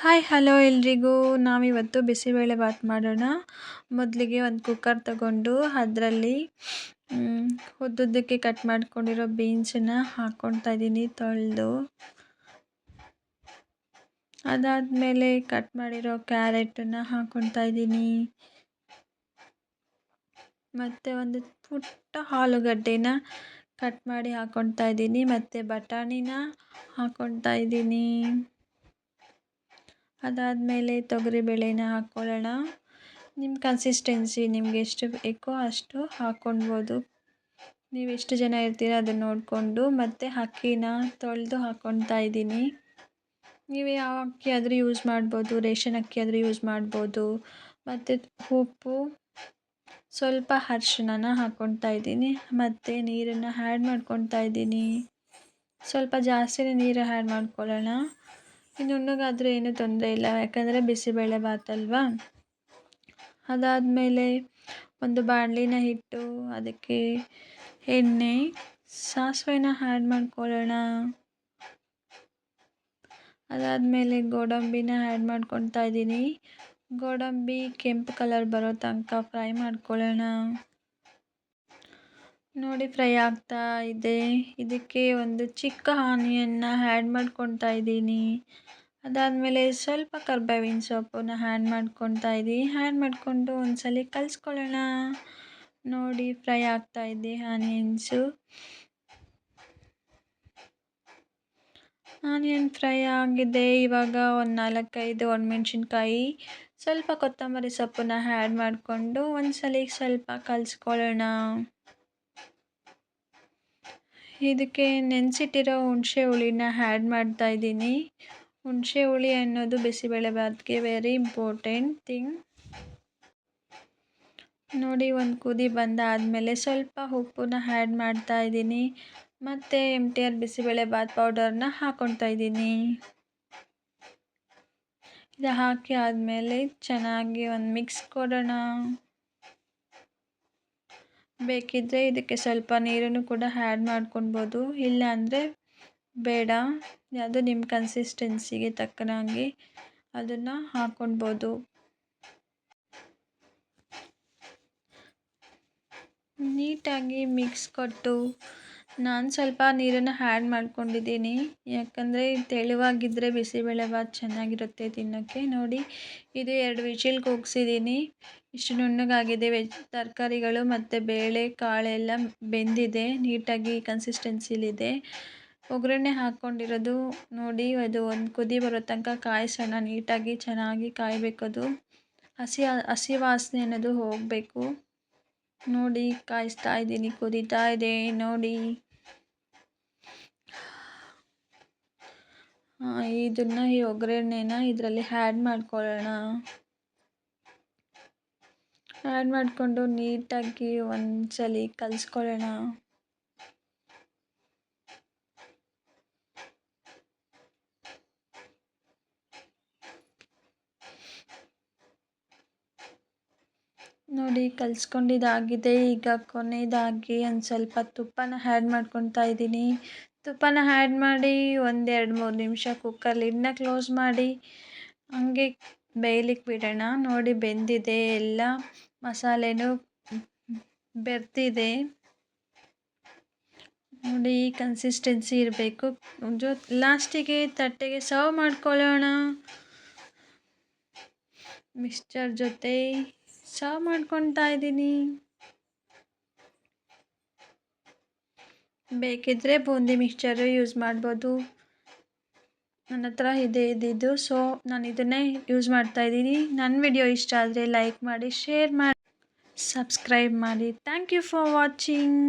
Hi hello ಎಲ್ರಿಗೂ. ನಾವಿವತ್ತು ಬಿಸಿಬೇಳೆಬಾತ್ ಮಾಡೋಣ. ಮೊದಲಿಗೆ ಒಂದು ಕುಕ್ಕರ್ ತಗೊಂಡು ಅದರಲ್ಲಿ ಉದ್ದುದ್ದಕ್ಕೆ ಕಟ್ ಮಾಡ್ಕೊಂಡಿರೋ ಬೀನ್ಸನ್ನ ಹಾಕ್ಕೊಳ್ತಾ ಇದ್ದೀನಿ ತೊಳೆದು. ಅದಾದಮೇಲೆ ಕಟ್ ಮಾಡಿರೋ ಕ್ಯಾರೆಟನ್ನು ಹಾಕ್ಕೊಳ್ತಾ ಇದ್ದೀನಿ. ಮತ್ತು ಒಂದು ಪುಟ್ಟ ಆಲೂಗಡ್ಡೆನ ಕಟ್ ಮಾಡಿ ಹಾಕ್ಕೊಳ್ತಾ ಇದ್ದೀನಿ. ಮತ್ತು ಬಟಾಣಿನ ಹಾಕ್ಕೊಳ್ತಾ ಇದ್ದೀನಿ. ಅದಾದಮೇಲೆ ತೊಗರಿಬೇಳೆನ ಹಾಕ್ಕೊಳ್ಳೋಣ. ನಿಮ್ಮ ಕನ್ಸಿಸ್ಟೆನ್ಸಿ ನಿಮ್ಗೆ ಎಷ್ಟು ಬೇಕೋ ಅಷ್ಟು ಹಾಕ್ಕೊಳ್ಬೋದು. ನೀವು ಎಷ್ಟು ಜನ ಇರ್ತೀರೋ ಅದನ್ನು ನೋಡಿಕೊಂಡು. ಮತ್ತು ಅಕ್ಕಿನ ತೊಳೆದು ಹಾಕ್ಕೊಳ್ತಾ ಇದ್ದೀನಿ. ನೀವು ಯಾವ ಅಕ್ಕಿ ಆದರೂ ಯೂಸ್ ಮಾಡ್ಬೋದು, ರೇಷನ್ ಅಕ್ಕಿ ಆದರೂ ಯೂಸ್ ಮಾಡ್ಬೋದು. ಮತ್ತು ಉಪ್ಪು, ಸ್ವಲ್ಪ ಅರಿಶಿಣನ ಹಾಕ್ಕೊಳ್ತಾ ಇದ್ದೀನಿ. ಮತ್ತು ನೀರನ್ನು ಆ್ಯಡ್ ಮಾಡ್ಕೊಳ್ತಾ ಇದ್ದೀನಿ. ಸ್ವಲ್ಪ ಜಾಸ್ತಿನೇ ನೀರು ಆ್ಯಡ್ ಮಾಡ್ಕೊಳ್ಳೋಣ. ನುಣ್ಣಗಾದರೆ ಏನೂ ತೊಂದರೆ ಇಲ್ಲ, ಯಾಕಂದರೆ ಬಿಸಿಬೇಳೆಬಾತ್ ಅಲ್ವಾ. ಅದಾದಮೇಲೆ ಒಂದು ಬಾಣಲಿನ ಇಟ್ಟು ಅದಕ್ಕೆ ಎಣ್ಣೆ, ಸಾಸಿವೆನ ಆ್ಯಡ್ ಮಾಡ್ಕೊಳ್ಳೋಣ. ಅದಾದಮೇಲೆ ಗೋಡಂಬಿನ ಆ್ಯಡ್ ಮಾಡ್ಕೊಳ್ತಾ ಇದ್ದೀನಿ. ಗೋಡಂಬಿ ಕೆಂಪು ಕಲರ್ ಬರೋ ತನಕ ಫ್ರೈ ಮಾಡ್ಕೊಳ್ಳೋಣ. ನೋಡಿ ಫ್ರೈ ಆಗ್ತಾ ಇದೆ. ಇದಕ್ಕೆ ಒಂದು ಚಿಕ್ಕ ಆನಿಯನ್ನ ಆ್ಯಡ್ ಮಾಡ್ಕೊಳ್ತಾ ಇದ್ದೀನಿ. ಅದಾದಮೇಲೆ ಸ್ವಲ್ಪ ಕರ್ಬೇವಿನ ಸೊಪ್ಪನ್ನ ಆ್ಯಡ್ ಮಾಡ್ಕೊಳ್ತಾ ಇದ್ದೀನಿ. ಆ್ಯಡ್ ಮಾಡಿಕೊಂಡು ಒಂದ್ಸಲ ಕಲಿಸ್ಕೊಳ್ಳೋಣ. ನೋಡಿ ಫ್ರೈ ಆಗ್ತಾ ಇದೆ ಆನಿಯನ್ಸು. ಆನಿಯನ್ ಫ್ರೈ ಆಗಿದೆ. ಇವಾಗ ಒಂದು 4-5 ಒಣಮೆಣ್ಸಿನ್ಕಾಯಿ, ಸ್ವಲ್ಪ ಕೊತ್ತಂಬರಿ ಸೊಪ್ಪನ್ನ ಆ್ಯಡ್ ಮಾಡಿಕೊಂಡು ಒಂದ್ಸಲ ಸ್ವಲ್ಪ ಕಲಿಸ್ಕೊಳ್ಳೋಣ. ಇದಕ್ಕೆ ನೆನೆಸಿಟ್ಟಿರೋ ಹುಣಸೆ ಹುಳಿನ ಆ್ಯಡ್ ಮಾಡ್ತಾ ಇದ್ದೀನಿ. ಹುಣಸೆ ಹುಳಿ ಅನ್ನೋದು ಬಿಸಿಬೇಳೆಬಾತ್ಗೆ ವೆರಿ ಇಂಪಾರ್ಟೆಂಟ್ ಥಿಂಗ್. ನೋಡಿ ಒಂದು ಕುದಿ ಬಂದಾದಮೇಲೆ ಸ್ವಲ್ಪ ಉಪ್ಪನ್ನ ಆ್ಯಡ್ ಮಾಡ್ತಾ ಇದ್ದೀನಿ. ಮತ್ತು MTR ಬಿಸಿಬೇಳೆಬಾತ್ ಪೌಡರ್ನ ಹಾಕ್ಕೊಳ್ತಾ ಇದ್ದೀನಿ. ಇದು ಹಾಕಿ ಆದಮೇಲೆ ಚೆನ್ನಾಗಿ ಒಂದು ಮಿಕ್ಸ್ ಕೊಡೋಣ. ಬೇಕಿದ್ದರೆ ಇದಕ್ಕೆ ಸ್ವಲ್ಪ ನೀರನ್ನು ಕೂಡ ಆ್ಯಡ್ ಮಾಡ್ಕೊಳ್ಬೋದು, ಇಲ್ಲ ಅಂದರೆ ಬೇಡ. ಅದು ನಿಮ್ಮ ಕನ್ಸಿಸ್ಟೆನ್ಸಿಗೆ ತಕ್ಕನಾಗಿ ಅದನ್ನು ಹಾಕ್ಕೊಳ್ಬೋದು. ನೀಟಾಗಿ ಮಿಕ್ಸ್ ಕೊಟ್ಟು ನಾನು ಸ್ವಲ್ಪ ನೀರನ್ನು ಆ್ಯಡ್ ಮಾಡ್ಕೊಂಡಿದ್ದೀನಿ, ಯಾಕಂದರೆ ತೆಳುವಾಗಿದ್ದರೆ ಬಿಸಿಬೇಳೆಬಾತ್ ಚೆನ್ನಾಗಿರುತ್ತೆ ತಿನ್ನೋಕ್ಕೆ. ನೋಡಿ ಇದು 2 ವಿಷಿಲ್ ಕೂಗಿಸಿದ್ದೀನಿ. ಇಷ್ಟು ನುಣ್ಣಗಾಗಿದೆ. ತರಕಾರಿಗಳು ಮತ್ತು ಬೇಳೆ ಕಾಳೆಲ್ಲ ಬೆಂದಿದೆ, ನೀಟಾಗಿ ಕನ್ಸಿಸ್ಟೆನ್ಸಿಲಿದೆ. ಒಗ್ಗರಣೆ ಹಾಕ್ಕೊಂಡಿರೋದು ನೋಡಿ, ಅದು ಒಂದು ಕುದಿ ಬರೋ ತನಕ ಕಾಯಿಸೋಣ. ನೀಟಾಗಿ ಚೆನ್ನಾಗಿ ಕಾಯಬೇಕದು. ಹಸಿ ವಾಸನೆ ಅನ್ನೋದು ಹೋಗಬೇಕು. ನೋಡಿ ಕಾಯಿಸ್ತಾ ಇದ್ದೀನಿ, ಕುದೀತಾ ಇದೆ ನೋಡಿ. ಈ ಒಗ್ಗರಣೆನ ಇದರಲ್ಲಿ ಆ್ಯಡ್ ಮಾಡ್ಕೊಳ್ಳೋಣ. ಆ್ಯಡ್ ಮಾಡಿಕೊಂಡು ನೀಟಾಗಿ ಒಂದ್ಸಲ ಕಲಿಸ್ಕೊಳ್ಳೋಣ. ನೋಡಿ ಕಲಿಸ್ಕೊಂಡಿದ್ದಾಗಿದೆ. ಈಗ ಕೊನೆಯದಾಗಿ ಒಂದು ಸ್ವಲ್ಪ ತುಪ್ಪನ ಆ್ಯಡ್ ಮಾಡ್ಕೊಳ್ತಾ ಇದ್ದೀನಿ. ತುಪ್ಪನ ಆ್ಯಡ್ ಮಾಡಿ 1-2-3 ನಿಮಿಷ ಕುಕ್ಕರ್ ಲಿಡ್ನ ಕ್ಲೋಸ್ ಮಾಡಿ ಹಂಗೆ ಬೇಯಲಿಕ್ಕೆ ಬಿಡೋಣ. ನೋಡಿ ಬೆಂದಿದೆ, ಎಲ್ಲ ಮಸಾಲೆನೂ ಬೆರ್ತಿದೆ. ನೋಡಿ ಈ ಕನ್ಸಿಸ್ಟೆನ್ಸಿ ಇರಬೇಕು. ಲಾಸ್ಟಿಗೆ ತಟ್ಟೆಗೆ ಸರ್ವ್ ಮಾಡ್ಕೊಳ್ಳೋಣ. ಮಿಕ್ಸ್ಚರ್ ಜೊತೆ ಸರ್ವ್ ಮಾಡ್ಕೊಳ್ತಾ ಇದ್ದೀನಿ. ಬೇಕಿದ್ದರೆ ಬೂಂದಿ ಮಿಕ್ಸ್ಚರು ಯೂಸ್ ಮಾಡ್ಬೋದು. ನನ್ನ ಹತ್ರ ಇದೆ ಇದ್ದಿದ್ದು, ಸೊ ನಾನು ಇದನ್ನೇ ಯೂಸ್ ಮಾಡ್ತಾ ಇದ್ದೀನಿ. ನನ್ನ ವಿಡಿಯೋ ಇಷ್ಟ ಆದರೆ ಲೈಕ್ ಮಾಡಿ, ಶೇರ್ ಮಾಡಿ, ಸಬ್ಸ್ಕ್ರೈಬ್ ಮಾಡಿ. Thank you for watching.